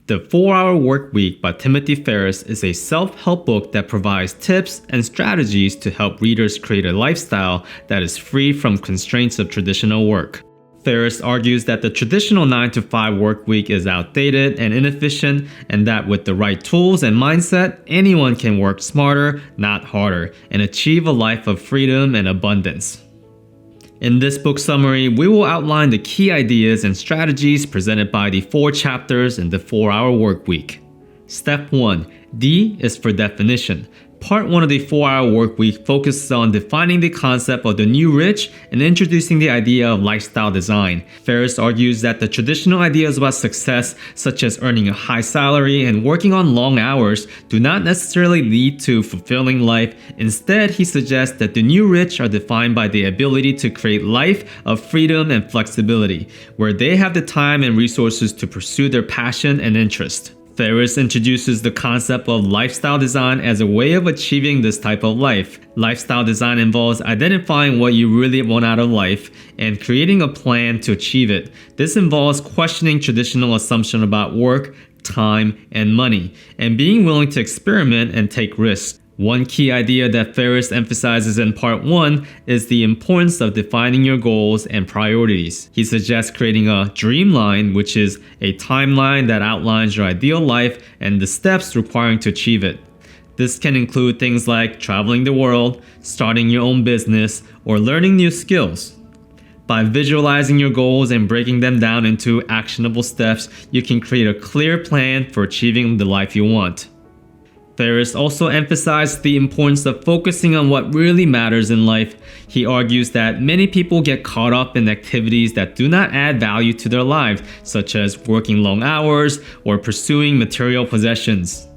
The 4-Hour Workweek by Timothy Farris is a self-help book that provides tips and strategies to help readers create a lifestyle that is free from constraints of traditional work. Ferriss argues that the traditional 9-to-5 work week is outdated and inefficient, and that with the right tools and mindset, anyone can work smarter, not harder, and achieve a life of freedom and abundance. In this book summary, we will outline the key ideas and strategies presented by the 4 chapters in the 4-Hour Workweek. Step 1. D is for definition. Part 1 of the 4-Hour Workweek focuses on defining the concept of the new rich and introducing the idea of lifestyle design. Ferriss argues that the traditional ideas about success, such as earning a high salary and working on long hours, do not necessarily lead to fulfilling life. Instead, he suggests that the new rich are defined by the ability to create life of freedom and flexibility, where they have the time and resources to pursue their passion and interest. Ferriss introduces the concept of lifestyle design as a way of achieving this type of life. Lifestyle design involves identifying what you really want out of life and creating a plan to achieve it. This involves questioning traditional assumptions about work, time, and money, and being willing to experiment and take risks. One key idea that Ferriss emphasizes in part 1 is the importance of defining your goals and priorities. He suggests creating a dreamline, which is a timeline that outlines your ideal life and the steps required to achieve it. This can include things like traveling the world, starting your own business, or learning new skills. By visualizing your goals and breaking them down into actionable steps, you can create a clear plan for achieving the life you want. Ferriss also emphasized the importance of focusing on what really matters in life. He argues that many people get caught up in activities that do not add value to their lives, such as working long hours or pursuing material possessions.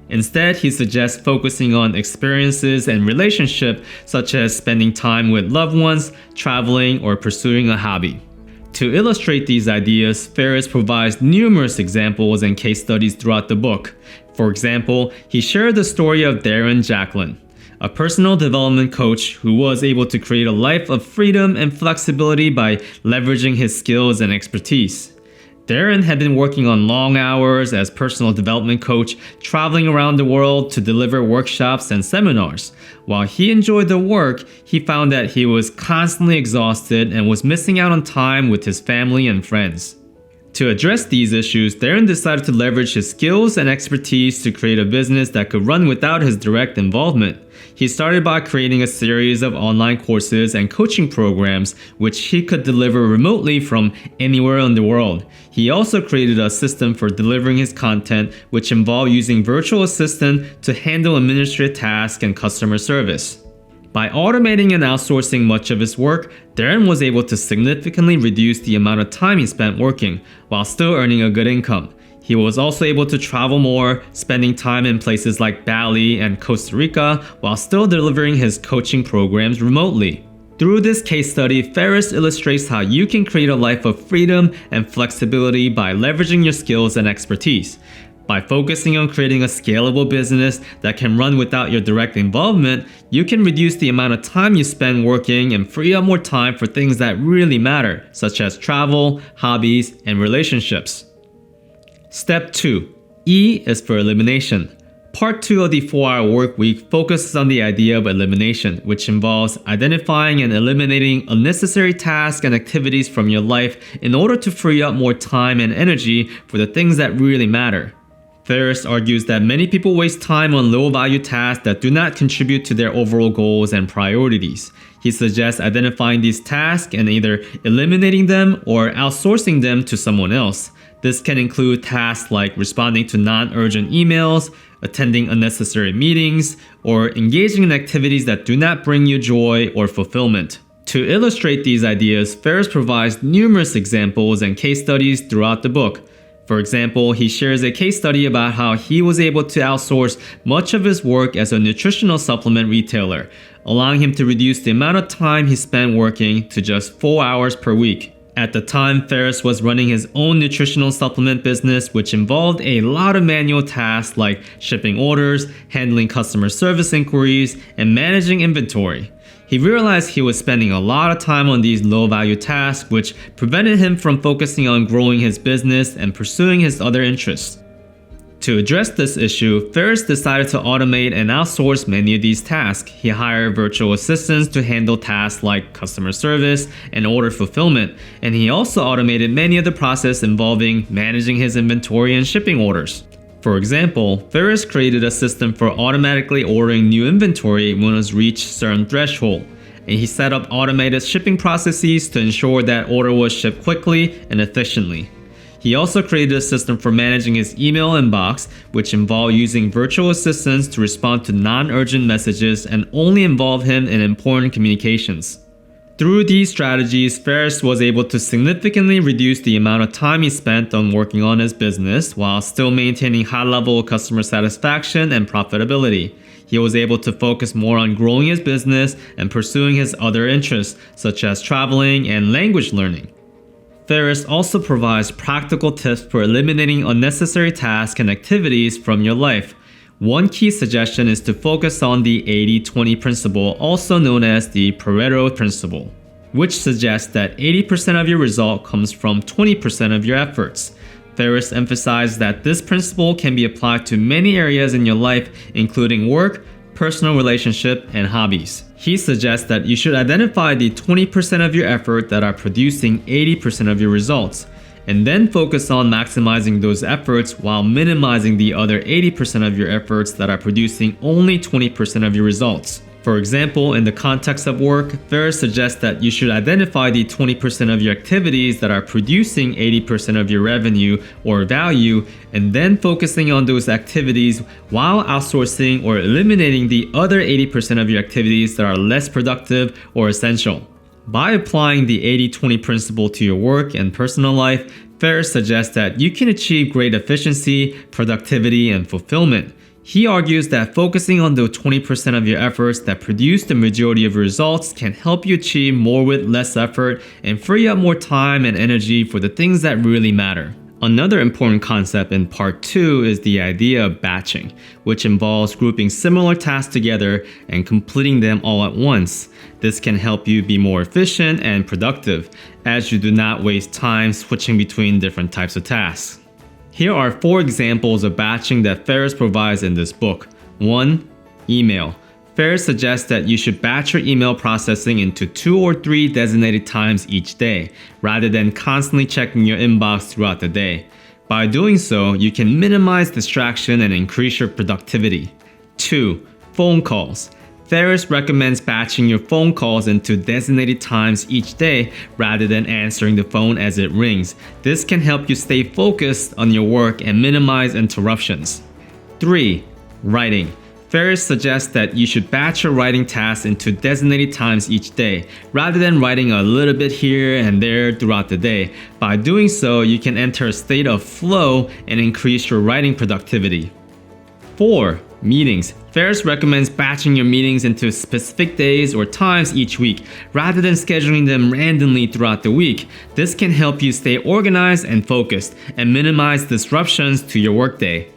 Instead, he suggests focusing on experiences and relationships, such as spending time with loved ones, traveling, or pursuing a hobby. To illustrate these ideas, Ferriss provides numerous examples and case studies throughout the book. For example, he shared the story of Darren Jacklin, a personal development coach who was able to create a life of freedom and flexibility by leveraging his skills and expertise. Darren had been working on long hours as personal development coach, traveling around the world to deliver workshops and seminars. While he enjoyed the work, he found that he was constantly exhausted and was missing out on time with his family and friends. To address these issues, Darren decided to leverage his skills and expertise to create a business that could run without his direct involvement. He started by creating a series of online courses and coaching programs which he could deliver remotely from anywhere in the world. He also created a system for delivering his content, which involved using virtual assistant to handle administrative tasks and customer service. By automating and outsourcing much of his work, Darren was able to significantly reduce the amount of time he spent working, while still earning a good income. He was also able to travel more, spending time in places like Bali and Costa Rica, while still delivering his coaching programs remotely. Through this case study, Ferriss illustrates how you can create a life of freedom and flexibility by leveraging your skills and expertise. By focusing on creating a scalable business that can run without your direct involvement, you can reduce the amount of time you spend working and free up more time for things that really matter, such as travel, hobbies, and relationships. Step 2. E is for elimination. Part 2 of the 4-Hour Workweek focuses on the idea of elimination, which involves identifying and eliminating unnecessary tasks and activities from your life in order to free up more time and energy for the things that really matter. Ferriss argues that many people waste time on low-value tasks that do not contribute to their overall goals and priorities. He suggests identifying these tasks and either eliminating them or outsourcing them to someone else. This can include tasks like responding to non-urgent emails, attending unnecessary meetings, or engaging in activities that do not bring you joy or fulfillment. To illustrate these ideas, Ferriss provides numerous examples and case studies throughout the book. For example, he shares a case study about how he was able to outsource much of his work as a nutritional supplement retailer, allowing him to reduce the amount of time he spent working to just 4 hours per week. At the time, Ferriss was running his own nutritional supplement business, which involved a lot of manual tasks like shipping orders, handling customer service inquiries, and managing inventory. He realized he was spending a lot of time on these low-value tasks, which prevented him from focusing on growing his business and pursuing his other interests. To address this issue, Ferriss decided to automate and outsource many of these tasks. He hired virtual assistants to handle tasks like customer service and order fulfillment, and he also automated many of the processes involving managing his inventory and shipping orders. For example, Ferriss created a system for automatically ordering new inventory when it was reached a certain threshold, and he set up automated shipping processes to ensure that order was shipped quickly and efficiently. He also created a system for managing his email inbox, which involved using virtual assistants to respond to non-urgent messages and only involve him in important communications. Through these strategies, Ferriss was able to significantly reduce the amount of time he spent on working on his business while still maintaining high level of customer satisfaction and profitability. He was able to focus more on growing his business and pursuing his other interests, such as traveling and language learning. Ferriss also provides practical tips for eliminating unnecessary tasks and activities from your life. One key suggestion is to focus on the 80-20 principle, also known as the Pareto principle, which suggests that 80% of your result comes from 20% of your efforts. Ferriss emphasized that this principle can be applied to many areas in your life, including work, personal relationship, and hobbies. He suggests that you should identify the 20% of your effort that are producing 80% of your results, and then focus on maximizing those efforts while minimizing the other 80% of your efforts that are producing only 20% of your results. For example, in the context of work, Ferriss suggests that you should identify the 20% of your activities that are producing 80% of your revenue or value, and then focusing on those activities while outsourcing or eliminating the other 80% of your activities that are less productive or essential. By applying the 80-20 principle to your work and personal life, Ferriss suggests that you can achieve great efficiency, productivity, and fulfillment. He argues that focusing on the 20% of your efforts that produce the majority of your results can help you achieve more with less effort and free up more time and energy for the things that really matter. Another important concept in part 2 is the idea of batching, which involves grouping similar tasks together and completing them all at once. This can help you be more efficient and productive, as you do not waste time switching between different types of tasks. Here are 4 examples of batching that Ferriss provides in this book. 1. Email. Ferriss suggests that you should batch your email processing into 2 or 3 designated times each day, rather than constantly checking your inbox throughout the day. By doing so, you can minimize distraction and increase your productivity. 2. Phone calls. Ferriss recommends batching your phone calls into designated times each day rather than answering the phone as it rings. This can help you stay focused on your work and minimize interruptions. 3. Writing. Ferriss suggests that you should batch your writing tasks into designated times each day, rather than writing a little bit here and there throughout the day. By doing so, you can enter a state of flow and increase your writing productivity. 4. Meetings. Ferriss recommends batching your meetings into specific days or times each week, rather than scheduling them randomly throughout the week. This can help you stay organized and focused, and minimize disruptions to your workday.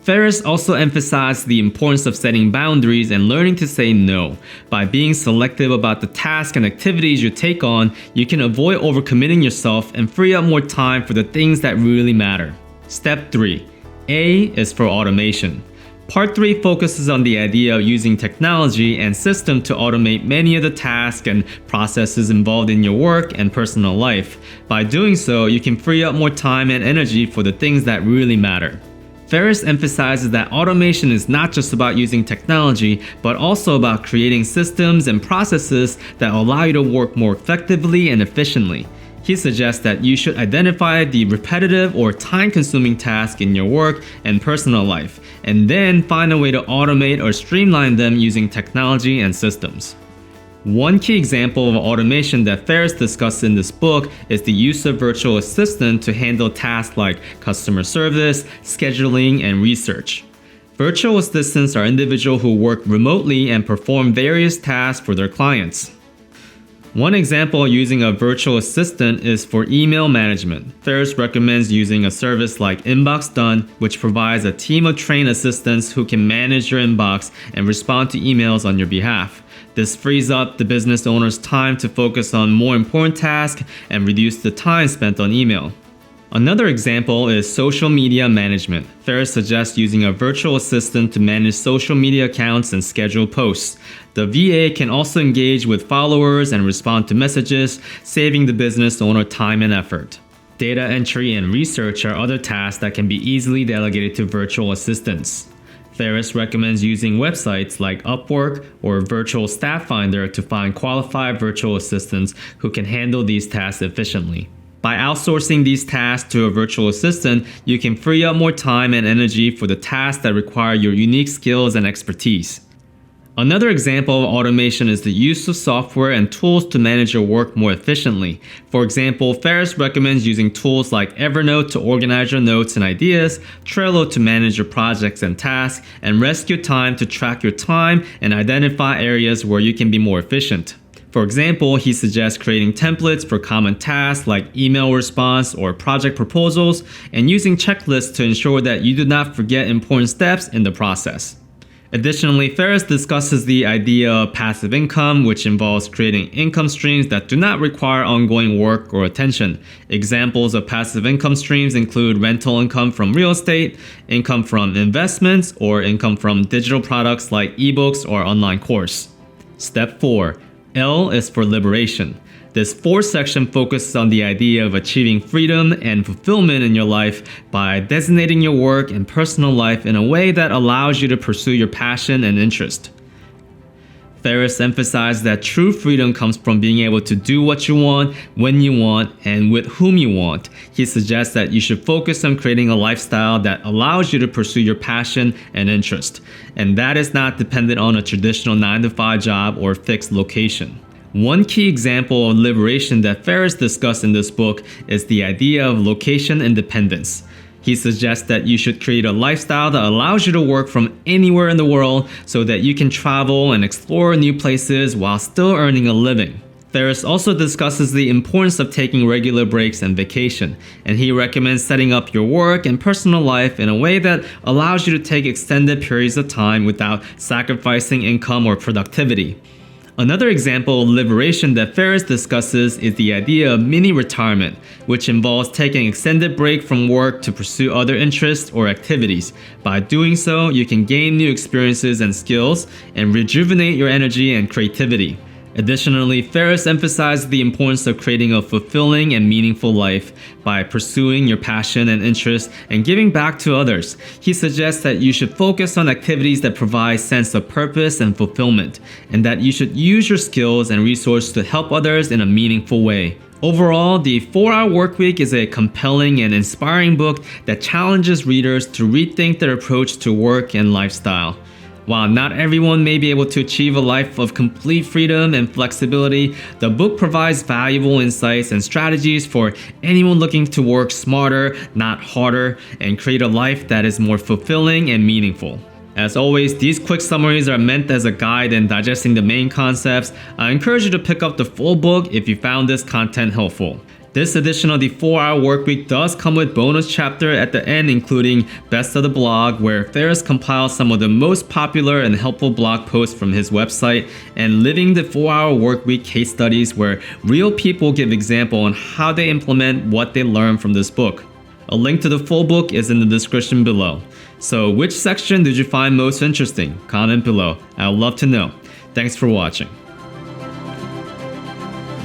Ferriss also emphasized the importance of setting boundaries and learning to say no. By being selective about the tasks and activities you take on, you can avoid overcommitting yourself and free up more time for the things that really matter. Step 3. A is for automation. Part 3 focuses on the idea of using technology and system to automate many of the tasks and processes involved in your work and personal life. By doing so, you can free up more time and energy for the things that really matter. Ferriss emphasizes that automation is not just about using technology, but also about creating systems and processes that allow you to work more effectively and efficiently. He suggests that you should identify the repetitive or time-consuming tasks in your work and personal life, and then find a way to automate or streamline them using technology and systems. One key example of automation that Ferriss discussed in this book is the use of virtual assistant to handle tasks like customer service, scheduling, and research. Virtual assistants are individuals who work remotely and perform various tasks for their clients. One example using a virtual assistant is for email management. Ferriss recommends using a service like Inbox Done, which provides a team of trained assistants who can manage your inbox and respond to emails on your behalf. This frees up the business owner's time to focus on more important tasks and reduce the time spent on email. Another example is social media management. Ferriss suggests using a virtual assistant to manage social media accounts and schedule posts. The VA can also engage with followers and respond to messages, saving the business owner time and effort. Data entry and research are other tasks that can be easily delegated to virtual assistants. Ferriss recommends using websites like Upwork or Virtual Staff Finder to find qualified virtual assistants who can handle these tasks efficiently. By outsourcing these tasks to a virtual assistant, you can free up more time and energy for the tasks that require your unique skills and expertise. Another example of automation is the use of software and tools to manage your work more efficiently. For example, Ferriss recommends using tools like Evernote to organize your notes and ideas, Trello to manage your projects and tasks, and Rescue Time to track your time and identify areas where you can be more efficient. For example, he suggests creating templates for common tasks like email response or project proposals, and using checklists to ensure that you do not forget important steps in the process. Additionally, Ferriss discusses the idea of passive income, which involves creating income streams that do not require ongoing work or attention. Examples of passive income streams include rental income from real estate, income from investments, or income from digital products like ebooks or online course. Step 4. L is for liberation. This fourth section focuses on the idea of achieving freedom and fulfillment in your life by designating your work and personal life in a way that allows you to pursue your passion and interest. Ferriss emphasized that true freedom comes from being able to do what you want, when you want, and with whom you want. He suggests that you should focus on creating a lifestyle that allows you to pursue your passion and interest, and that is not dependent on a traditional 9-to-5 job or fixed location. One key example of liberation that Ferriss discussed in this book is the idea of location independence. He suggests that you should create a lifestyle that allows you to work from anywhere in the world so that you can travel and explore new places while still earning a living. Ferriss also discusses the importance of taking regular breaks and vacation, and he recommends setting up your work and personal life in a way that allows you to take extended periods of time without sacrificing income or productivity. Another example of liberation that Ferriss discusses is the idea of mini-retirement, which involves taking extended break from work to pursue other interests or activities. By doing so, you can gain new experiences and skills and rejuvenate your energy and creativity. Additionally, Ferriss emphasized the importance of creating a fulfilling and meaningful life by pursuing your passion and interest and giving back to others. He suggests that you should focus on activities that provide a sense of purpose and fulfillment, and that you should use your skills and resources to help others in a meaningful way. Overall, the 4-Hour Workweek is a compelling and inspiring book that challenges readers to rethink their approach to work and lifestyle. While not everyone may be able to achieve a life of complete freedom and flexibility, the book provides valuable insights and strategies for anyone looking to work smarter, not harder, and create a life that is more fulfilling and meaningful. As always, these quick summaries are meant as a guide in digesting the main concepts. I encourage you to pick up the full book if you found this content helpful. This edition of the 4-Hour Workweek does come with bonus chapter at the end, including Best of the Blog, where Ferriss compiles some of the most popular and helpful blog posts from his website, and Living the 4-Hour Workweek case studies, where real people give example on how they implement what they learn from this book. A link to the full book is in the description below. So which section did you find most interesting? Comment below. I would love to know. Thanks for watching.